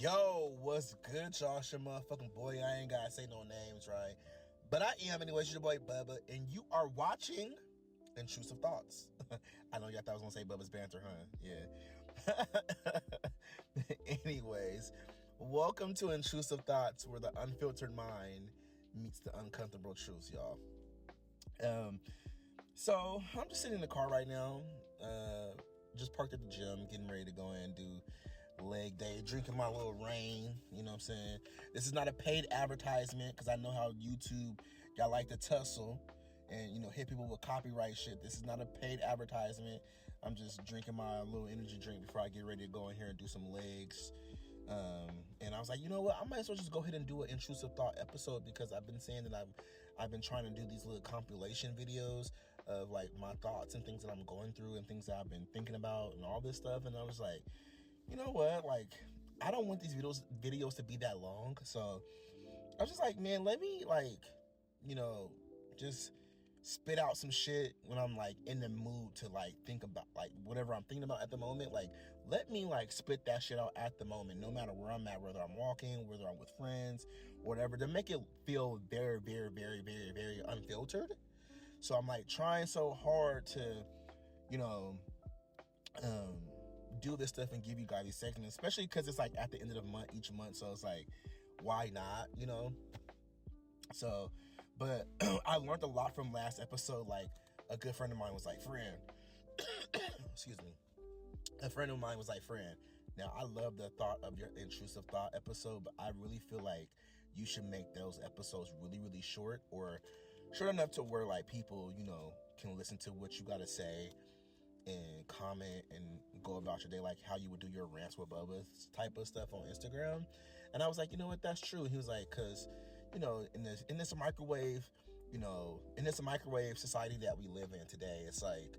Yo, what's good, y'all? It's your motherfucking boy. I ain't gotta say no names, right? But I am, anyways. Your boy Bubba, and you are watching Intrusive Thoughts. I know y'all thought I was gonna say Bubba's Banter, huh? Yeah. Anyways, welcome to Intrusive Thoughts, where the unfiltered mind meets the uncomfortable truths, y'all. So I'm just sitting in the car right now. Just parked at the gym, getting ready to go in and do leg day, drinking my little rain, you know what I'm saying? This is not a paid advertisement, because I know how YouTube, y'all like to tussle and, hit people with copyright shit. This is not a paid advertisement. I'm just drinking my little energy drink before I get ready to go in here and do some legs. And I was like, you know what? I might as well just go ahead and do an Intrusive Thought episode, because I've been saying that I've been trying to do these little compilation videos of like my thoughts and things that I'm going through and things that I've been thinking about and all this stuff. And I was like, you know what? Like, I don't want these videos to be that long. So I was just like, man, let me just spit out some shit when I'm like in the mood to like think about like whatever I'm thinking about at the moment. Like, let me like spit that shit out at the moment, no matter where I'm at, whether I'm walking, whether I'm with friends, whatever, to make it feel very, very, very, very, very unfiltered. So I'm like trying so hard to, do this stuff and give you guys these segments, especially because it's like at the end of the month, each month. So it's like, why not, So, but I learned a lot from last episode. Like, a good friend of mine was like, friend, excuse me. A friend of mine was like, friend, now I love the thought of your Intrusive Thought episode, but I really feel like you should make those episodes really, really short, or short enough to where like people, can listen to what you got to say and comment and go about your day, like how you would do your rants with Bubba type of stuff on Instagram. And I was like, you know what, that's true. He was like, because in this microwave society that we live in today, it's like,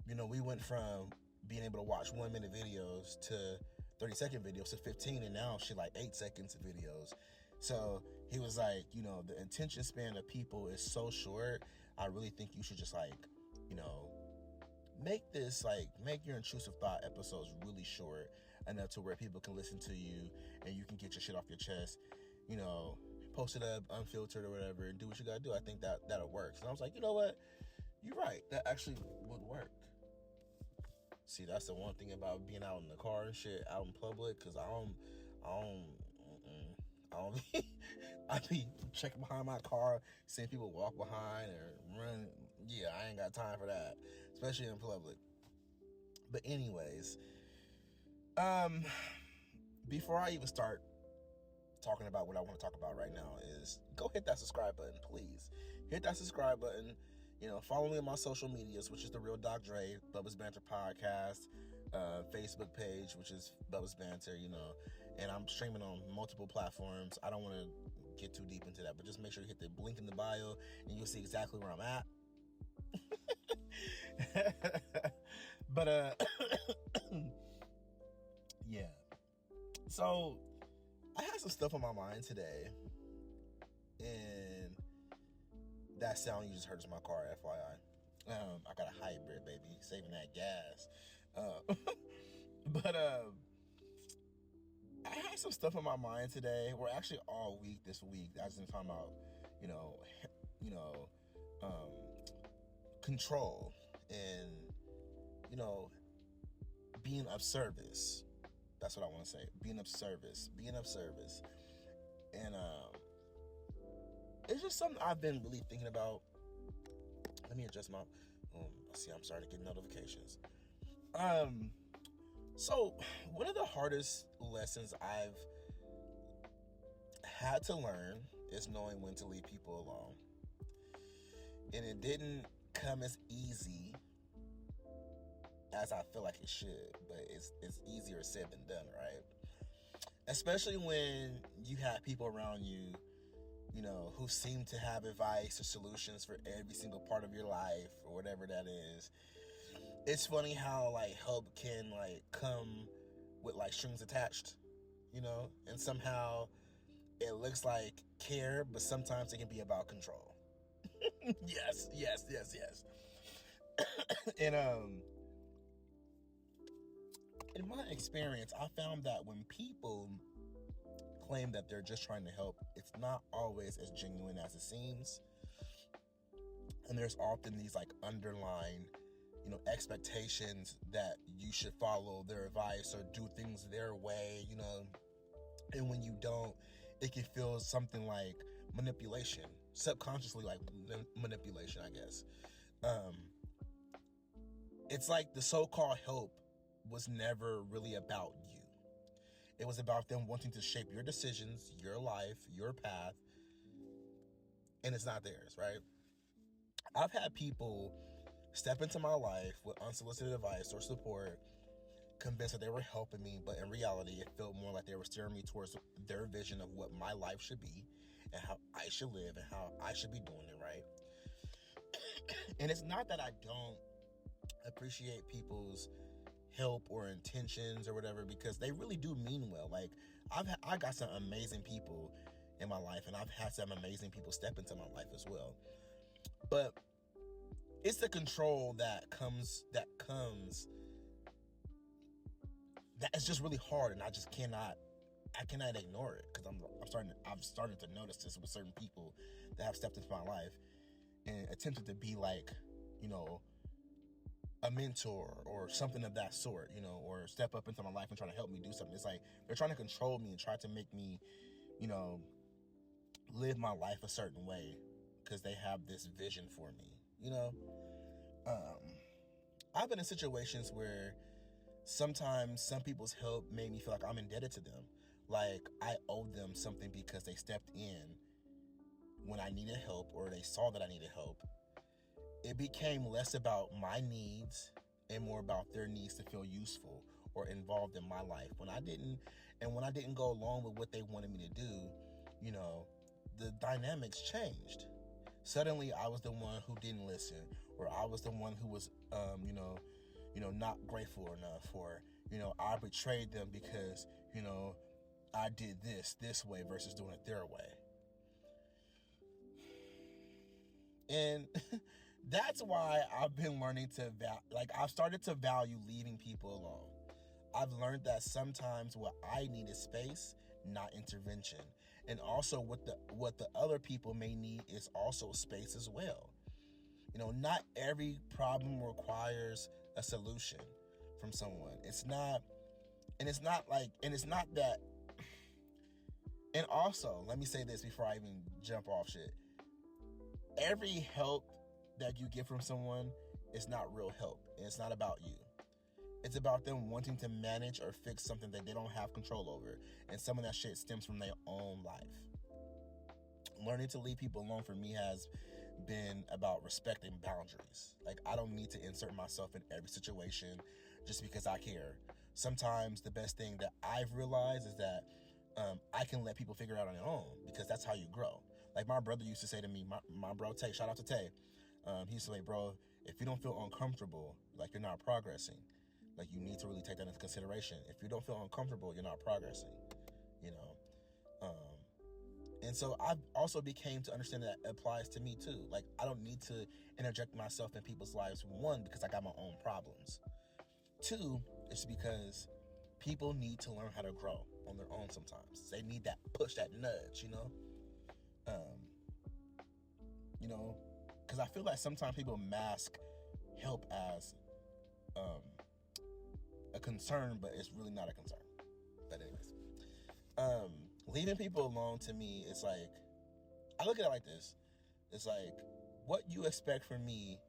we went from being able to watch 1 minute videos to 30-second videos to 15, and now shit like 8 seconds of videos. So he was like, the attention span of people is so short. I really think you should just like, make your Intrusive Thought episodes really short enough to where people can listen to you and you can get your shit off your chest, post it up unfiltered or whatever, and do what you gotta do. I think that'll work. And I was like, you know what, you're right, that actually would work. See, that's the one thing about being out in the car and shit, out in public, because I be checking behind my car, seeing people walk behind or run. Yeah, I ain't got time for that, especially in public. But anyways, before I even start talking about what I want to talk about right now, is go hit that subscribe button, please. Hit that subscribe button. Follow me on my social medias, which is The Real Doc Dre, Bubba's Banter Podcast, Facebook page, which is Bubba's Banter, and I'm streaming on multiple platforms. I don't want to get too deep into that, but just make sure you hit the link in the bio and you'll see exactly where I'm at. But, yeah. So, I had some stuff on my mind today, and that sound you just heard is my car, FYI. I got a hybrid, baby, saving that gas. But I had some stuff on my mind today. We're actually all week this week. I was been talking about, control and, being of service. That's what I want to say. Being of service. And it's just something I've been really thinking about. Let me adjust my see, I'm starting to get notifications. So one of the hardest lessons I've had to learn is knowing when to leave people alone. And it didn't come as easy as I feel like it should, but it's easier said than done, right? Especially when you have people around you, who seem to have advice or solutions for every single part of your life or whatever that is. It's funny how like help can like come with like strings attached, and somehow it looks like care, but sometimes it can be about control. Yes. And in my experience, I found that when people claim that they're just trying to help, it's not always as genuine as it seems. And there's often these like underlying, expectations that you should follow their advice or do things their way, and when you don't, it can feel something like manipulation, subconsciously like manipulation, I guess. It's like the so-called help was never really about you. It was about them wanting to shape your decisions, your life, your path, and it's not theirs, right? I've had people step into my life with unsolicited advice or support, convinced that they were helping me, but in reality, it felt more like they were steering me towards their vision of what my life should be and how I should live and how I should be doing it, right? And it's not that I don't appreciate people's help or intentions or whatever, because they really do mean well. Like, I got some amazing people in my life, and I've had some amazing people step into my life as well. But it's the control that comes that is just really hard, and I cannot ignore it, because I've started to notice this with certain people that have stepped into my life and attempted to be like, a mentor or something of that sort, or step up into my life and try to help me do something. It's like they're trying to control me and try to make me, live my life a certain way because they have this vision for me, I've been in situations where sometimes some people's help made me feel like I'm indebted to them. Like I owed them something because they stepped in when I needed help or they saw that I needed help. It became less about my needs and more about their needs to feel useful or involved in my life. When I didn't go along with what they wanted me to do, the dynamics changed. Suddenly I was the one who didn't listen, or I was the one who was, not grateful enough, or, I betrayed them because, I did this way versus doing it their way. And that's why I've been learning to I've started to value leaving people alone. I've learned that sometimes what I need is space, not intervention. And also what the other people may need is also space as well. Not every problem requires a solution from someone. It's not that. And also, let me say this before I even jump off shit. Every help that you get from someone is not real help, and it's not about you. It's about them wanting to manage or fix something that they don't have control over, and some of that shit stems from their own life. Learning to leave people alone for me has been about respecting boundaries. Like, I don't need to insert myself in every situation just because I care. Sometimes the best thing that I've realized is that I can let people figure it out on their own, because that's how you grow. Like my brother used to say to me, my bro Tay, shout out to Tay. He used to say, bro, if you don't feel uncomfortable, like you're not progressing. Like you need to really take that into consideration. If you don't feel uncomfortable, you're not progressing, And so I've also became to understand that applies to me too. Like I don't need to interject myself in people's lives. One, because I got my own problems. Two, it's because people need to learn how to grow on their own sometimes. They need that push, that nudge, because I feel like sometimes people mask help as a concern, but it's really not a concern. But anyways, leaving people alone to me, it's like, I look at it like this. It's like, what you expect from me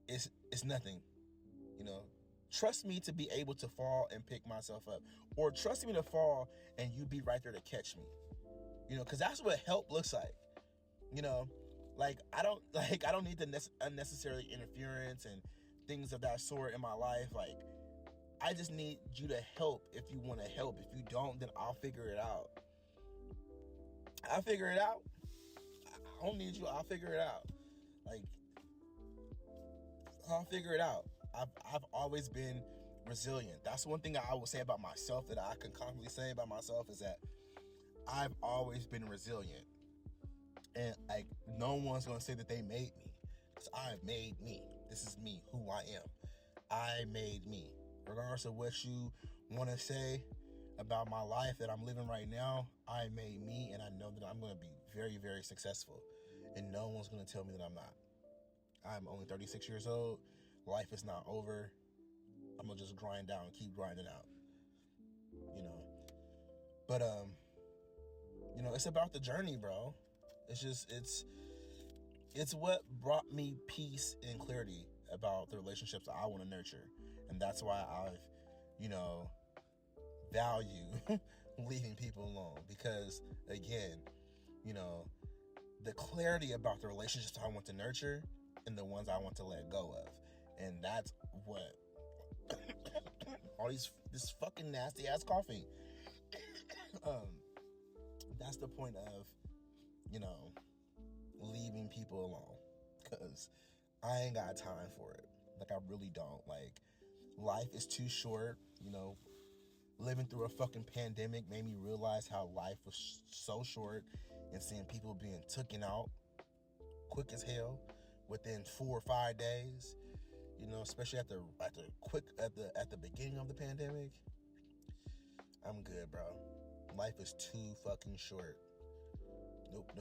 is nothing, Trust me to be able to fall and pick myself up, or trust me to fall and you be right there to catch me, because that's what help looks like. Like I don't need the unnecessary interference and things of that sort in my life. Like I just need you to help if you want to help. If you don't, then I'll figure it out. I don't need you. I'll figure it out. Like I'll figure it out. I've always been resilient. That's one thing I will say about myself that I can confidently say about myself, is that I've always been resilient. And like no one's gonna say that they made me, because I've made me. This is me, who I am. I made me. Regardless of what you want to say, about my life that I'm living right now. I made me, and I know that I'm going to be very, very successful. And no one's going to tell me that I'm not. I'm only 36 years old. Life is not over. I'm going to just grind out and keep grinding out. You know. But, you know, it's about the journey, bro. It's just, it's what brought me peace and clarity about the relationships I want to nurture. And that's why I've, you know, value leaving people alone. Because, again, you know, the clarity about the relationships I want to nurture and the ones I want to let go of. And that's what this fucking nasty ass coughing. That's the point of, you know, leaving people alone. Because I ain't got time for it. Like, I really don't. Like, life is too short. You know, living through a fucking pandemic made me realize how life was so short, and seeing people being taken out quick as hell within 4 or 5 days. You know, especially at the beginning of the pandemic. I'm good, bro. Life is too fucking short. Nope.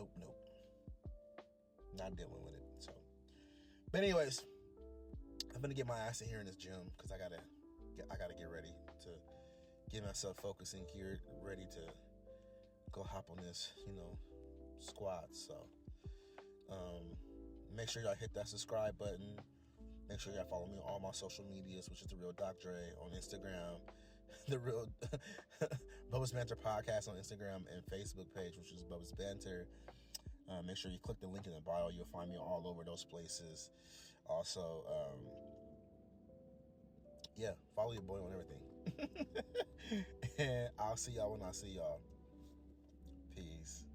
Not dealing with it. So, but anyways, I'm gonna get my ass in here in this gym because I gotta get ready to get myself focused and geared, ready to go hop on this, you know, squats. So, make sure y'all hit that subscribe button. Make sure y'all follow me on all my social medias, which is The Real Doc Dre on Instagram, The Real Bubba's Banter Podcast on Instagram and Facebook page, which is Bubba's Banter. Make sure you click the link in the bio. You'll find me all over those places. Also, yeah, follow your boy on everything. And I'll see y'all when I see y'all. Peace.